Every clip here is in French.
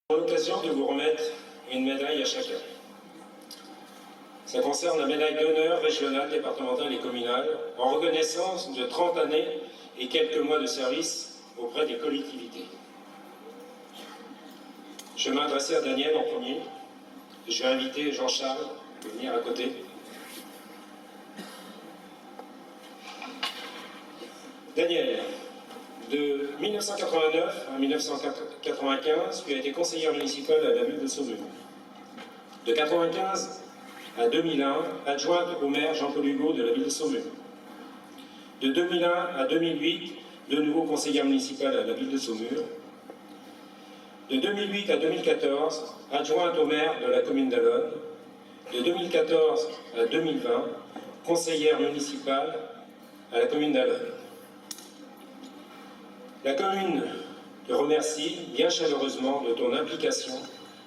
L'occasion de vous remettre une médaille à chacun. Ça concerne la médaille d'honneur régionale, départementale et communale, en reconnaissance de 30 années et quelques mois de service auprès des collectivités. Je vais m'adresser à Daniel en premier. Je vais inviter Jean-Charles à venir à côté. Daniel, de 1989 à 1995, tu as été conseillère municipale à la ville de Saumur. De 1995 à 2001, adjointe au maire Jean-Paul Hugot de la ville de Saumur. De 2001 à 2008, de nouveau conseillère municipale à la ville de Saumur. De 2008 à 2014, adjointe au maire de la commune d'Allonnes. De 2014 à 2020, conseillère municipale à la commune d'Allonnes. La commune te remercie bien chaleureusement de ton implication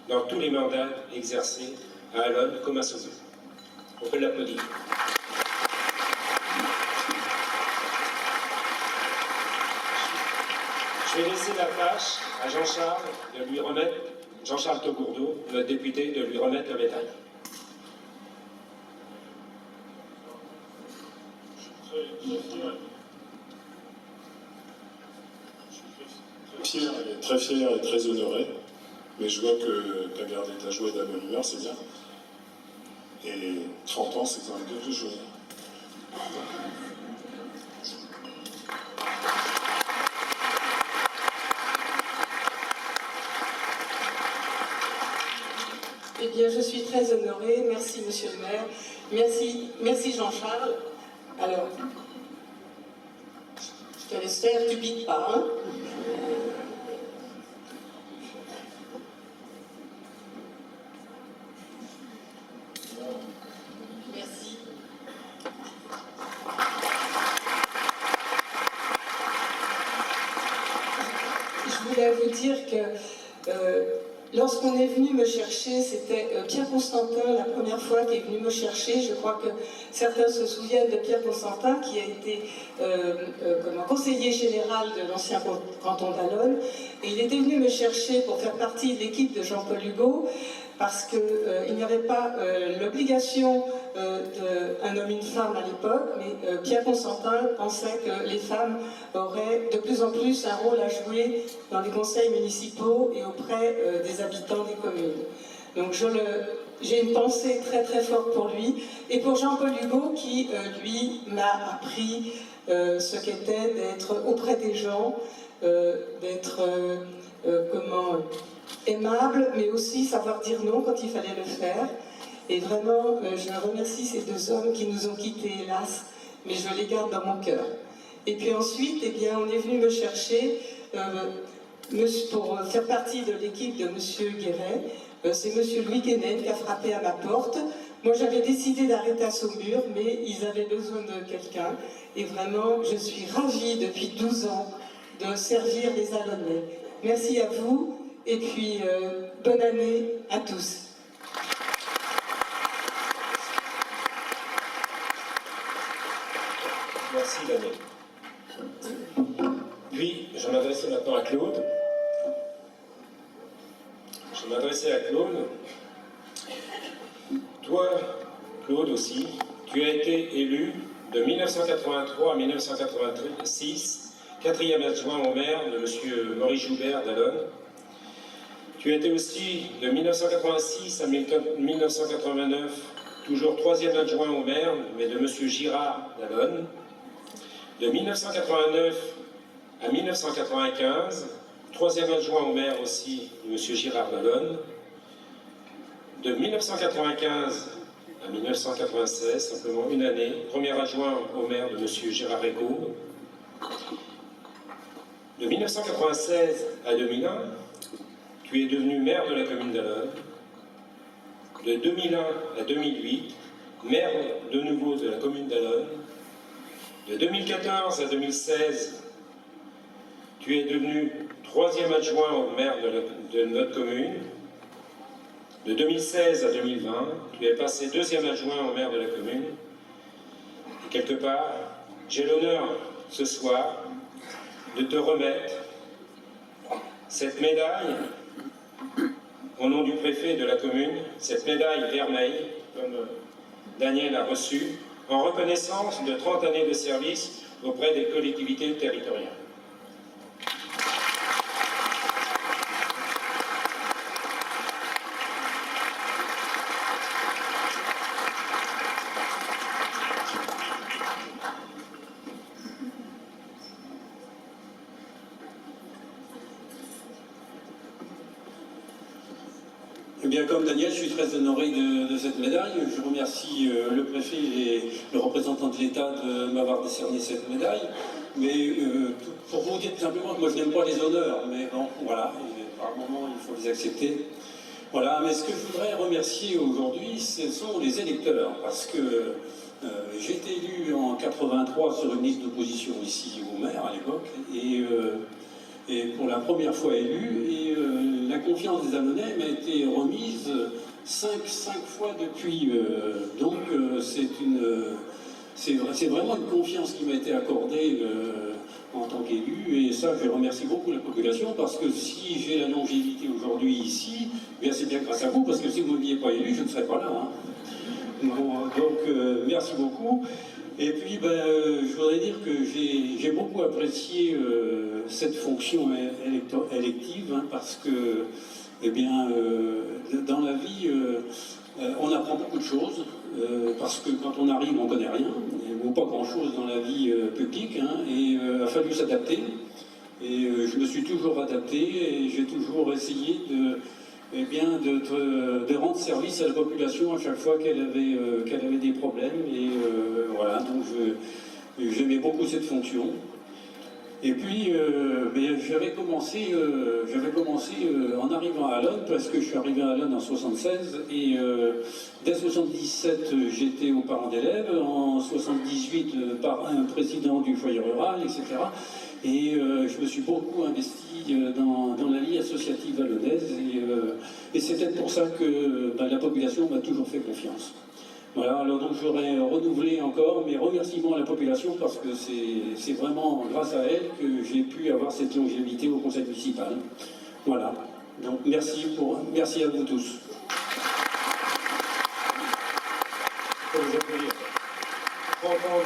dans tous les mandats exercés à Allonnes comme à Saumur. On peut l'applaudir. Je vais laisser la tâche à Jean-Charles de lui remettre, Jean-Charles Togourdeau, notre député, de lui remettre la médaille. Très fier et très honoré, mais je vois que tu as gardé ta joie et ta bonne humeur, c'est bien. Et 30 ans, c'est quand même de jouer. Eh bien, je suis très honorée. Merci, monsieur le maire. Merci Jean-Charles. Alors, je te laisse faire, tu piques pas, hein? Merci. Je voulais vous dire que lorsqu'on est venu me chercher, c'était Pierre Constantin, la première fois qui est venu me chercher. Je crois que certains se souviennent de Pierre Constantin, qui a été conseiller général de l'ancien canton d'Allonnes. Et il était venu me chercher pour faire partie de l'équipe de Jean-Paul Hugot, parce qu'il n'y avait pas l'obligation d'un homme et une femme à l'époque, mais Pierre Constantin pensait que les femmes auraient de plus en plus un rôle à jouer dans les conseils municipaux et auprès des habitants des communes. Donc j'ai une pensée très très forte pour lui, et pour Jean-Paul Hugot qui, lui, m'a appris ce qu'était d'être auprès des gens, d'être aimable, mais aussi savoir dire non quand il fallait le faire. Et vraiment, je remercie ces deux hommes qui nous ont quittés, hélas, mais je les garde dans mon cœur. Et puis ensuite, eh bien, on est venu me chercher pour faire partie de l'équipe de monsieur Guéret. C'est monsieur Louis Guénet qui a frappé à ma porte. Moi, j'avais décidé d'arrêter à Saumur, mais ils avaient besoin de quelqu'un. Et vraiment, je suis ravie depuis 12 ans de servir les Allonnais. Merci à vous. Et puis, bonne année à tous. Merci Daniel. Puis, je vais m'adresser maintenant à Claude. Je vais m'adresser à Claude. Toi, Claude aussi, tu as été élu de 1983 à 1986, 4e adjoint au maire de M. Maurice Joubert d'Allonnes. Tu as été aussi de 1986 à 1989, toujours 3e adjoint au maire, mais de M. Girard d'Allonnes. De 1989 à 1995, 3e adjoint au maire aussi de M. Girard d'Allonnes. De 1995 à 1996, simplement une année, 1er adjoint au maire de M. Gérard Régaud. De 1996 à 2001, tu es devenu maire de la commune d'Allonnes. De 2001 à 2008, maire de nouveau de la commune d'Allonnes. De 2014 à 2016, tu es devenu 3e adjoint au maire de notre commune. De 2016 à 2020, tu es passé 2e adjoint au maire de la commune. Et quelque part, j'ai l'honneur ce soir de te remettre cette médaille au nom du préfet de la commune, cette médaille vermeille, comme Daniel a reçu, en reconnaissance de 30 années de service auprès des collectivités territoriales. Eh bien, comme Daniel, je suis très honoré de cette médaille. Je remercie le préfet et le représentant de l'État de m'avoir décerné cette médaille. Mais pour vous dire tout simplement que moi, je n'aime pas les honneurs, mais bon, voilà, et par moment, il faut les accepter. Voilà, mais ce que je voudrais remercier aujourd'hui, ce sont les électeurs, parce que j'ai été élu en 83 sur une liste d'opposition ici au maire à l'époque, et pour la première fois élu, et la confiance des Annonais m'a été remise cinq fois depuis. Donc c'est vraiment une confiance qui m'a été accordée en tant qu'élu, et ça je remercie beaucoup la population, parce que si j'ai la longévité aujourd'hui ici, bien c'est bien grâce à vous, parce que si vous ne m'aviez pas élu, je ne serais pas là. Hein. Bon, donc merci beaucoup. Et puis, je voudrais dire que j'ai beaucoup apprécié cette fonction élective, hein, parce que, eh bien, dans la vie, on apprend beaucoup de choses, parce que quand on arrive, on ne connaît rien, ou pas grand-chose dans la vie publique, hein, et il a fallu s'adapter. Et je me suis toujours adapté, et j'ai toujours essayé de rendre service à la population à chaque fois qu'elle avait des problèmes, et voilà, donc j'aimais beaucoup cette fonction. Et puis j'avais commencé en arrivant à Allonne, parce que je suis arrivé à Allonne en 76, et dès 77 j'étais aux parents d'élèves, en 78 un président du foyer rural, etc. Et je me suis beaucoup investi dans la vie associative allonnaise, et c'est peut-être pour ça que la population m'a toujours fait confiance. Voilà, alors donc j'aurais renouvelé encore mes remerciements à la population, parce que c'est vraiment grâce à elle que j'ai pu avoir cette longévité au conseil municipal. Voilà, donc merci à vous tous. Il faut vous applaudir. 30 ans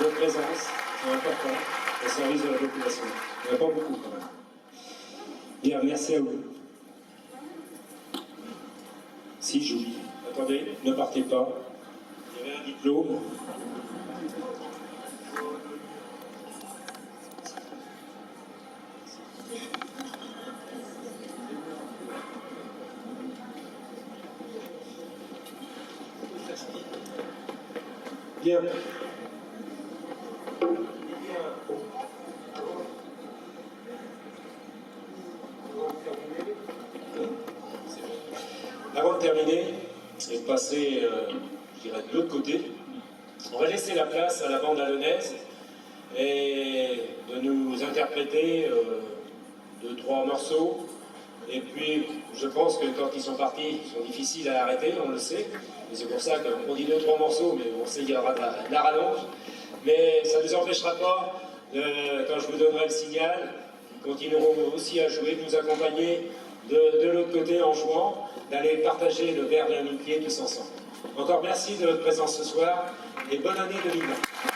de présence, c'est important, au service de la population. Il n'y en a pas beaucoup quand même. Bien, merci à vous. Si j'oublie. Attendez, ne partez pas. Il y avait un diplôme. Bien. Avant de terminer et de passer, je dirais, de l'autre côté, on va laisser la place à la bande allonnaise et de nous interpréter 2-3 morceaux. Et puis, je pense que quand ils sont partis, ils sont difficiles à arrêter, on le sait. Et c'est pour ça qu'on dit 2-3 morceaux, mais on sait qu'il y aura de la rallonge. Mais ça ne nous empêchera pas, quand je vous donnerai le signal, ils continueront aussi à jouer, de nous accompagner de l'autre côté en jouant, d'aller partager le verre d'amitié tous ensemble. Encore merci de votre présence ce soir et bonne année 2020.